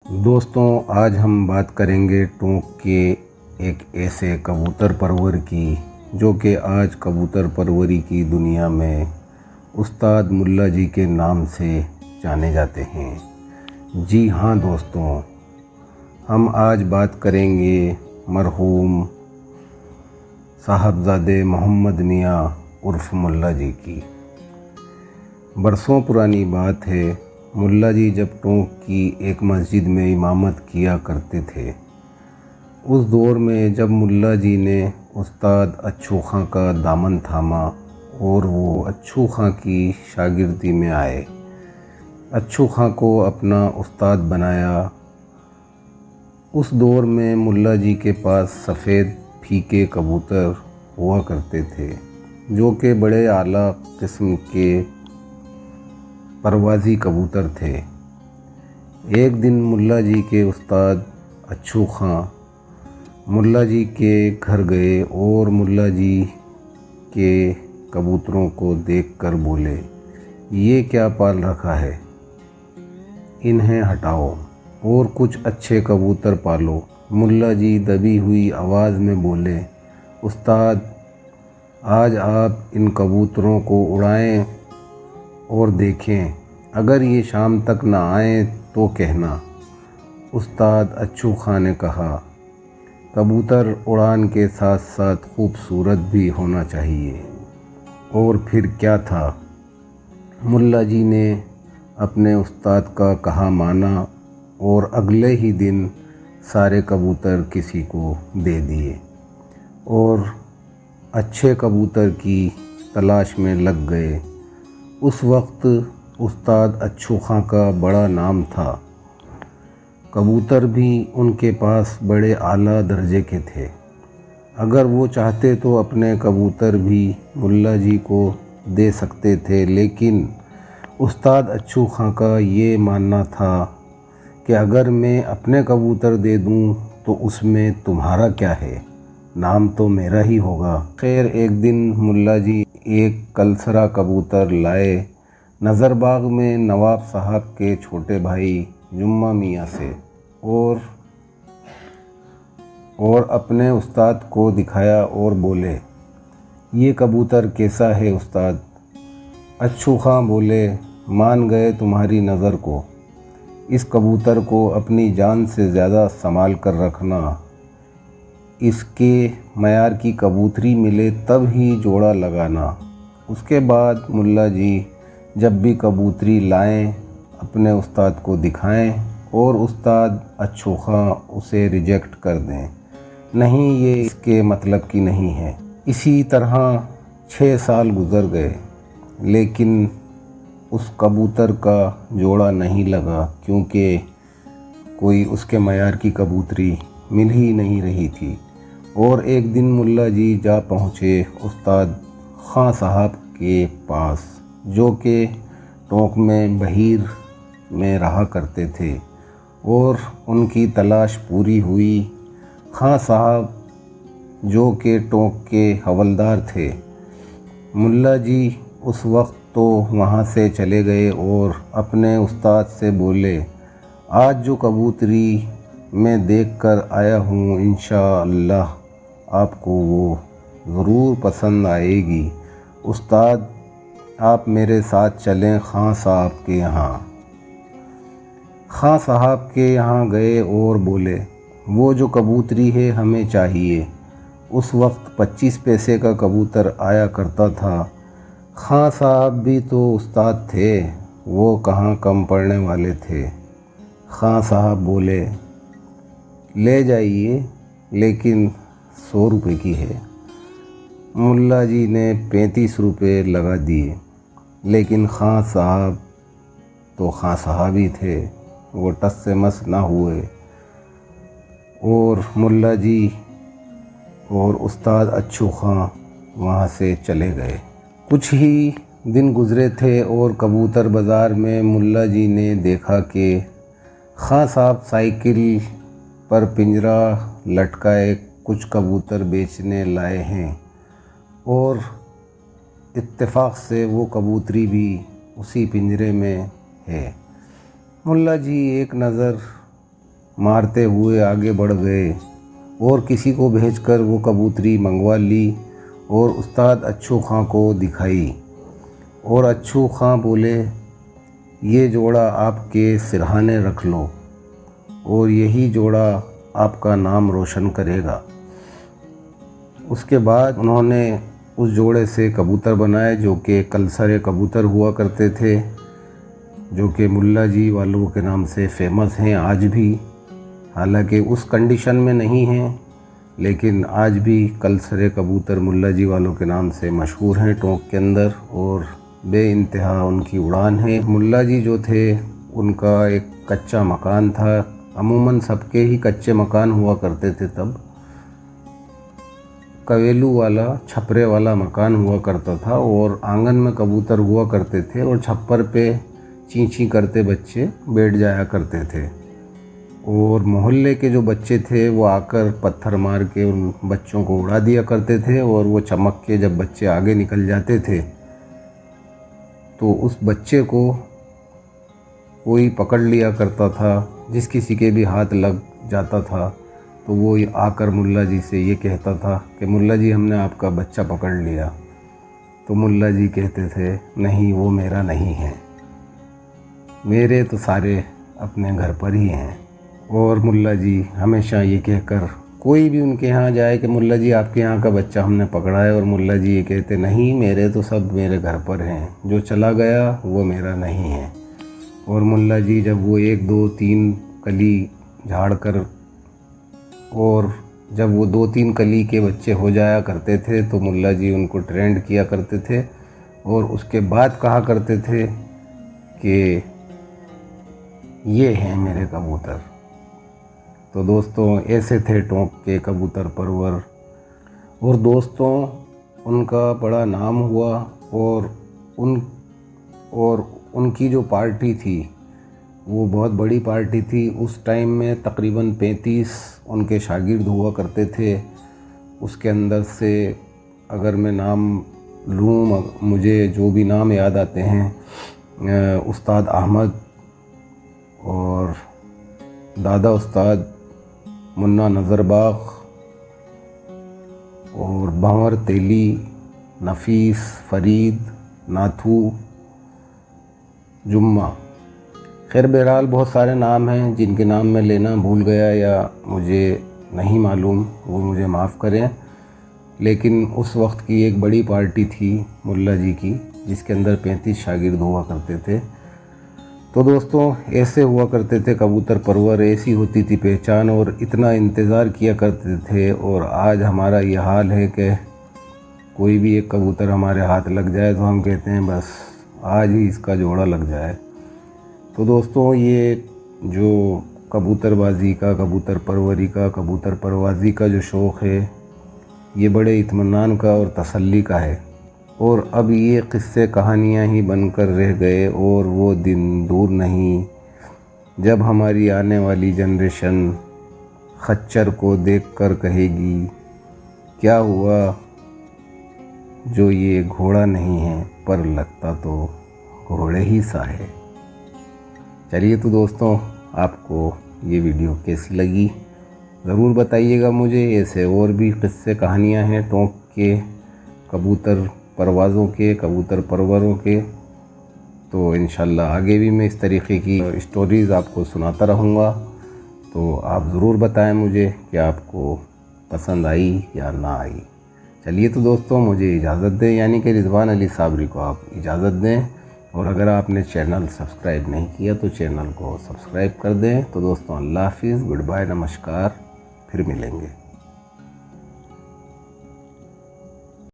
दोस्तों, आज हम बात करेंगे टोंक के एक ऐसे कबूतर परवर की जो कि आज कबूतर परवरी की दुनिया में उस्ताद मुल्ला जी के नाम से जाने जाते हैं। जी हाँ दोस्तों, हम आज बात करेंगे मरहूम साहबजादे मोहम्मद मियाँ उर्फ मुल्ला जी की। बरसों पुरानी बात है, मुल्ला जी जब टोंक की एक मस्जिद में इमामत किया करते थे, उस दौर में जब मुल्ला जी ने उस्ताद अच्छू खां का दामन थामा और वो अच्छू खां की शागिर्दी में आए, अच्छू खां को अपना उस्ताद बनाया। उस दौर में मुल्ला जी के पास सफ़ेद फीके कबूतर हुआ करते थे जो कि बड़े आला किस्म के परवाज़ी कबूतर थे। एक दिन मुल्ला जी के उस्ताद अच्छू खां मुल्ला जी के घर गए और मुल्ला जी के कबूतरों को देखकर बोले, ये क्या पाल रखा है, इन्हें हटाओ और कुछ अच्छे कबूतर पालो। मुल्ला जी दबी हुई आवाज़ में बोले, उस्ताद, आज आप इन कबूतरों को उड़ाएं और देखें, अगर ये शाम तक ना आए तो कहना। उस्ताद अच्छू खां ने कहा, कबूतर उड़ान के साथ साथ खूबसूरत भी होना चाहिए। और फिर क्या था, मुल्ला जी ने अपने उस्ताद का कहा माना और अगले ही दिन सारे कबूतर किसी को दे दिए और अच्छे कबूतर की तलाश में लग गए। उस वक्त उस्ताद अच्छू खां का बड़ा नाम था, कबूतर भी उनके पास बड़े आला दर्जे के थे। अगर वो चाहते तो अपने कबूतर भी मुल्ला जी को दे सकते थे, लेकिन उस्ताद अच्छू खां का ये मानना था कि अगर मैं अपने कबूतर दे दूं तो उसमें तुम्हारा क्या है, नाम तो मेरा ही होगा। खैर, एक दिन मुल्ला जी एक कलसरा कबूतर लाए नज़रबाग में नवाब साहब के छोटे भाई जुम्मा मियाँ से और अपने उस्ताद को दिखाया और बोले, ये कबूतर कैसा है उस्ताद? अच्छू खां बोले, मान गए तुम्हारी नज़र को, इस कबूतर को अपनी जान से ज़्यादा संभाल कर रखना, इसके मयार की कबूतरी मिले तब ही जोड़ा लगाना। उसके बाद मुल्ला जी जब भी कबूतरी लाएं अपने उस्ताद को दिखाएं और उस्ताद अच्छू खां उसे रिजेक्ट कर दें, नहीं ये इसके मतलब की नहीं है। इसी तरह 6 साल गुज़र गए, लेकिन उस कबूतर का जोड़ा नहीं लगा क्योंकि कोई उसके मयार की कबूतरी मिल ही नहीं रही थी। और एक दिन मुल्ला जी जा पहुँचे उस्ताद खां साहब के पास, जो कि टोंक में बहीर में रहा करते थे, और उनकी तलाश पूरी हुई। खां साहब जो कि टोंक के हवलदार थे, मुल्ला जी उस वक्त तो वहाँ से चले गए और अपने उस्ताद से बोले, आज जो कबूतरी मैं देख कर आया हूँ इंशाअल्लाह आपको वो ज़रूर पसंद आएगी। उस्ताद, आप मेरे साथ चलें खां साहब के यहाँ। खां साहब के यहाँ गए और बोले, वो जो कबूतरी है हमें चाहिए। उस वक्त 25 पैसे का कबूतर आया करता था। खां साहब भी तो उस्ताद थे, वो कहाँ कम पड़ने वाले थे। खां साहब बोले, ले जाइए, लेकिन 100 रुपये की है। मुल्ला जी ने 35 रुपये लगा दिए, लेकिन खां साहब तो खां साहब ही थे, वो टस से मस ना हुए और मुल्ला जी और उस्ताद अच्छू खां वहाँ से चले गए। कुछ ही दिन गुज़रे थे और कबूतर बाज़ार में मुल्ला जी ने देखा कि खां साहब साइकिल पर पिंजरा लटकाए कुछ कबूतर बेचने लाए हैं और इत्तेफाक से वो कबूतरी भी उसी पिंजरे में है। मुल्ला जी एक नज़र मारते हुए आगे बढ़ गए और किसी को भेजकर वो कबूतरी मंगवा ली और उस्ताद अच्छू खां को दिखाई। और अच्छू खां बोले, ये जोड़ा आपके सिरहाने रख लो और यही जोड़ा आपका नाम रोशन करेगा। उसके बाद उन्होंने उस जोड़े से कबूतर बनाए जो कि कलसरे कबूतर हुआ करते थे, जो कि मुल्ला जी वालों के नाम से फ़ेमस हैं आज भी। हालांकि उस कंडीशन में नहीं हैं, लेकिन आज भी कलसरे कबूतर मुल्ला जी वालों के नाम से मशहूर हैं टोंक के अंदर और बेइंतहा उनकी उड़ान है। मुल्ला जी जो थे उनका एक कच्चा मकान था, अमूमन सबके ही कच्चे मकान हुआ करते थे तब। कवेलू वाला छपरे वाला मकान हुआ करता था और आंगन में कबूतर हुआ करते थे और छप्पर पे ची ची करते बच्चे बैठ जाया करते थे। और मोहल्ले के जो बच्चे थे वो आकर पत्थर मार के उन बच्चों को उड़ा दिया करते थे और वो चमक के जब बच्चे आगे निकल जाते थे तो उस बच्चे को कोई पकड़ लिया करता था। जिस किसी के भी हाथ लग जाता था तो वो आकर मुल्ला जी से ये कहता था कि मुल्ला जी हमने आपका बच्चा पकड़ लिया। तो मुल्ला जी कहते थे, नहीं वो मेरा नहीं है, मेरे तो सारे अपने घर पर ही हैं। और मुल्ला जी हमेशा ये कहकर कोई भी उनके यहाँ जाए कि मुल्ला जी आपके यहाँ का बच्चा हमने पकड़ा है, और मुल्ला जी ये कहते, नहीं मेरे तो सब मेरे घर पर हैं, जो चला गया वो मेरा नहीं है। और मुल्ला जी जब वो 1 2 3 कली झाड़ कर और जब वो 2-3 कली के बच्चे हो जाया करते थे तो मुल्ला जी उनको ट्रेंड किया करते थे और उसके बाद कहा करते थे कि ये हैं मेरे कबूतर। तो दोस्तों ऐसे थे टोंक के कबूतर परवर। और दोस्तों उनका बड़ा नाम हुआ और उनकी जो पार्टी थी वो बहुत बड़ी पार्टी थी। उस टाइम में तकरीबन 35 उनके शागिर्द हुआ करते थे। उसके अंदर से अगर मैं नाम लूँ, मुझे जो भी नाम याद आते हैं, उस्ताद अहमद और दादा उस्ताद, मुन्ना नज़रबाग और भंवर तेली, नफीस, फरीद, नाथू, जुम्मा। खैर बहरहाल बहुत सारे नाम हैं जिनके नाम मैं लेना भूल गया या मुझे नहीं मालूम, वो मुझे माफ़ करें। लेकिन उस वक्त की एक बड़ी पार्टी थी मुल्ला जी की जिसके अंदर 35 शागिर्द हुआ करते थे। तो दोस्तों ऐसे हुआ करते थे कबूतर परवर, ऐसी होती थी पहचान और इतना इंतज़ार किया करते थे। और आज हमारा ये हाल है कि कोई भी एक कबूतर हमारे हाथ लग जाए तो हम कहते हैं बस आज ही इसका जोड़ा लग जाए। तो दोस्तों ये जो कबूतरबाजी का, कबूतर परवरी का, कबूतर परवाज़ी का जो शौक़ है ये बड़े इत्मीनान का और तसल्ली का है। और अब ये क़िस्से कहानियाँ ही बनकर रह गए और वो दिन दूर नहीं जब हमारी आने वाली जनरेशन खच्चर को देखकर कहेगी, क्या हुआ जो ये घोड़ा नहीं है पर लगता तो घोड़े ही सा है। चलिए तो दोस्तों आपको ये वीडियो कैसी लगी ज़रूर बताइएगा मुझे। ऐसे और भी क़िस्से कहानियाँ हैं टोंक के कबूतर परवाज़ों के, कबूतर परवरों के। तो इंशाल्लाह आगे भी मैं इस तरीक़े की स्टोरीज़ आपको सुनाता रहूँगा। तो आप ज़रूर बताएं मुझे कि आपको पसंद आई या ना आई। चलिए तो दोस्तों मुझे इजाज़त दें, यानी कि रिजवान अली साबरी को आप इजाज़त दें। और अगर आपने चैनल सब्सक्राइब नहीं किया तो चैनल को सब्सक्राइब कर दें। तो दोस्तों अल्लाह हाफ़िज़, गुड बाय, नमस्कार, फिर मिलेंगे।